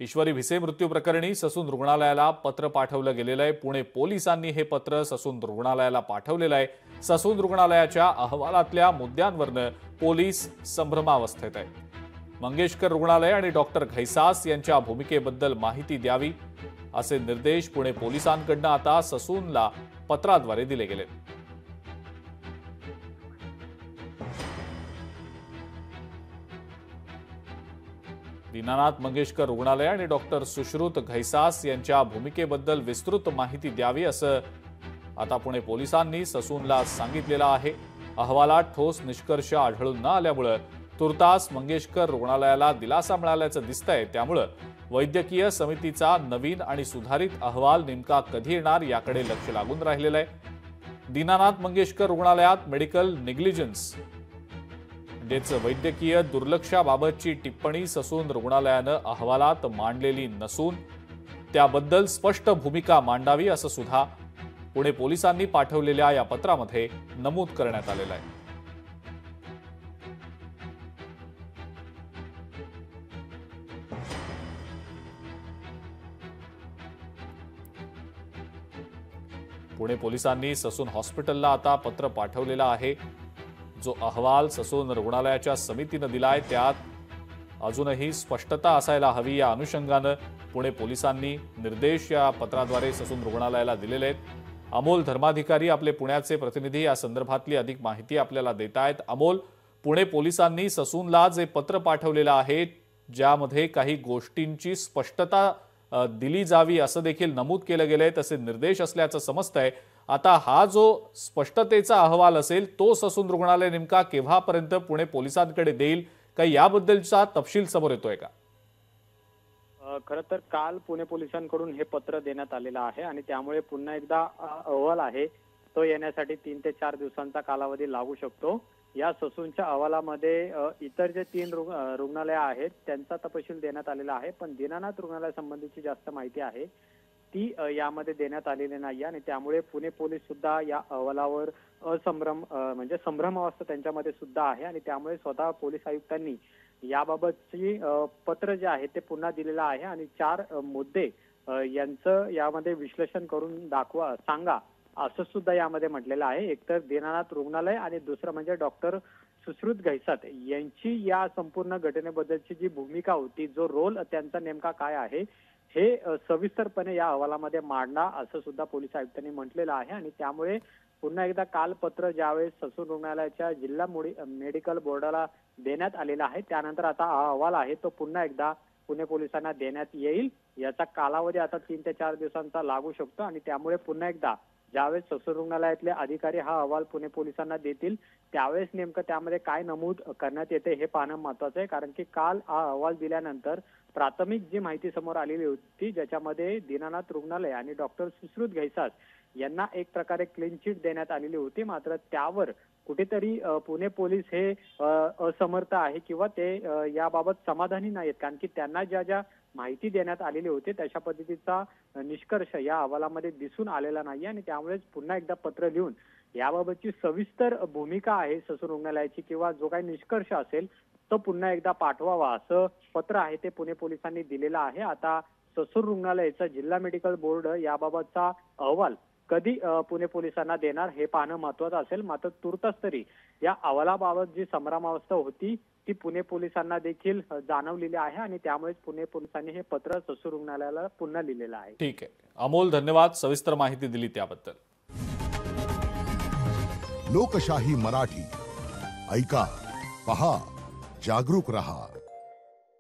ईश्वरी भिसे मृत्यू प्रकरणी ससून रुग्णालयाला पत्र पाठवलं गेलेलं आहे। पुणे पोलिसांनी हे पत्र ससून रुग्णालयाला पाठवलेलं आहे। ससून रुग्णालयाच्या अहवालातल्या मुद्द्यांवरनं पोलीस संभ्रमावस्थेत आहेत। मंगेशकर रुग्णालय आणि डॉक्टर घैसास यांच्या भूमिकेबद्दल माहिती द्यावी असे निर्देश पुणे पोलिसांकडून आता ससूनला पत्राद्वारे दिले गेले। दीनानाथ मंगेशकर रुग्णालय आणि डॉक्टर सुश्रुत घैसास यांच्या भूमिकेबद्दल विस्तृत माहिती द्यावी असं आता पुणे पोलिसांनी ससूनला सांगितलेलं आहे। अहवालात ठोस निष्कर्ष आढळून न आल्यामुळे तुर्तास मंगेशकर रुग्णालयाला दिलासा मिळाल्याचं दिसतंय। त्यामुळे वैद्यकीय समितीचा नवीन आणि सुधारित अहवाल नेमका कधी येणार याकडे लक्ष लागून राहिलेलं आहे। दीनानाथ मंगेशकर रुग्णालयात मेडिकल नेग्लिजन्स वैद्यकीय दुर्लक्षाबाबतची टिप्पणी ससून रुग्णालयानं अहवालात मांडलेली नसून त्याबद्दल स्पष्ट भूमिका मांडावी असं सुद्धा पुणे पोलिसांनी पाठवलेल्या या पत्रामध्ये नमूद करण्यात आलेलं आहे। पुणे पोलिसांनी ससून हॉस्पिटलला आता पत्र पाठवलेलं आहे। जो अहवाल ससून रुग्णालयाच्या समितीने दिलाय त्यात अजूनही स्पष्टता असायला हवी या अनुषंगाने पुणे पोलिसांनी निर्देश या पत्राद्वारे ससून रुग्णालयाला दिलेले आहेत। अमोल धर्माधिकारी आपले पुण्याचे प्रतिनिधी या संदर्भातली अधिक माहिती आपल्याला देत आहेत। अमोल, पुणे पोलिसांनी ससूनला जे पत्र पाठवलेलं आहे ज्यामध्ये काही गोष्टींची स्पष्टता दिली जावी असं देखील नमूद केलं गेलंय, तसे निर्देश असल्याचं समजतंय। आता हा जो स्पष्टतेचा अहवाल असेल तो ससून रुग्णालय नेमका केव्हापर्यंत पुणे पोलिसांकडे देईल, काही याबद्दलचा तपशील समोर येतोय का? खरं तर काल पुणे पोलिसांकडून हे पत्र देण्यात आलेलं आहे आणि त्यामुळे पुन्हा एकदा अहवाल आहे तो येण्यासाठी 3 ते 4 दिवसांचा कालावधी लागू शकतो। या ससूनच्या अहवालामध्ये इतर जे 3 रुग्णालय आहेत त्यांचा तपशील देण्यात आलेला आहे, पण दीनानाथ रुग्णालयासंबंधीची जास्त माहिती आहे ती यामध्ये देण्यात आलेली नाही आणि त्यामुळे पुणे पोलीस सुद्धा या अहवालावर संभ्रमावस्था त्यांच्यामध्ये सुद्धा आहे आणि त्यामुळे स्वतः पोलीस आयुक्तांनी याबाबतची पत्र जे आहे ते पुन्हा दिलेलं आहे आणि 4 मुद्दे यांचं यामध्ये विश्लेषण करून सांगा असं सुद्धा यामध्ये म्हटलेलं आहे। एकतर दीनानाथ रुग्णालय आणि दुसरं म्हणजे डॉक्टर सुश्रुत घैसास यांची या संपूर्ण घटनेबद्दलची जी भूमिका होती, जो रोल त्यांचा नेमका काय आहे हे सविस्तरपणे या अहवालामध्ये मांडा असं सुद्धा पोलीस आयुक्तांनी म्हटलेलं आहे आणि त्यामुळे पुन्हा एकदा काल पत्र ज्यावेळेस ससून रुग्णालयाच्या जिल्हा मेडिकल बोर्डाला देण्यात आलेला आहे त्यानंतर आता हा अहवाल आहे तो पुन्हा एकदा पुणे पोलिसांना देण्यात येईल। याचा कालावधी आता 3 ते 4 दिवसांचा लागू शकतो आणि त्यामुळे पुन्हा एकदा ज्यावेळेस ससून रुग्णालयातले अधिकारी हा अहवाल पुणे पोलिसांना देतील त्यावेळेस नेमकं त्यामध्ये काय नमूद करण्यात येते हे पाहणं महत्वाचं आहे, कारण की काल हा अहवाल दिल्यानंतर प्राथमिक जी माहिती समोर आलेली होती ज्याच्यामध्ये दीनानाथ रुग्णालय आणि डॉक्टर सुश्रुत घैसास यांना एक प्रकारे क्लीन चिट देण्यात आलेली होती, मात्र त्यावर कुठेतरी पुणे पोलीस हे असमर्थ आहे किंवा ते याबाबत समाधानी नाहीत, कारण की त्यांना ज्या माहिती देण्यात आलेली होती तशा पद्धतीचा निष्कर्ष या अहवालामध्ये दिसून आलेला नाही आणि त्यामुळेच पुन्हा एकदा पत्र लिहून याबाबतची सविस्तर भूमिका आहे ससून रुग्णालयाची किंवा जो काही निष्कर्ष असेल तो पुन्हा एकदा पाठवावा असं पत्र आहे ते पुणे पोलिसांनी दिलेलं आहे। आता ससून रुग्णालयाचा जिल्हा मेडिकल बोर्ड याबाबतचा अहवाल कधी पुणे पोलिसांना देणार हे पाहणं महत्वाचं असेल, मात्र तुर्तास तरी या अहवालाबाबत जी संभ्रमावस्था होती ती पुणे पोलिसांना देखील जाणवलेली आहे आणि त्यामुळेच पुणे पोलिसांनी हे पत्र ससून रुग्णालयाला पुन्हा लिहिलेलं आहे। ठीक आहे अमोल, धन्यवाद सविस्तर माहिती दिली त्याबद्दल। लोकशाही मराठी ऐका, पहा, जागरूक रहा।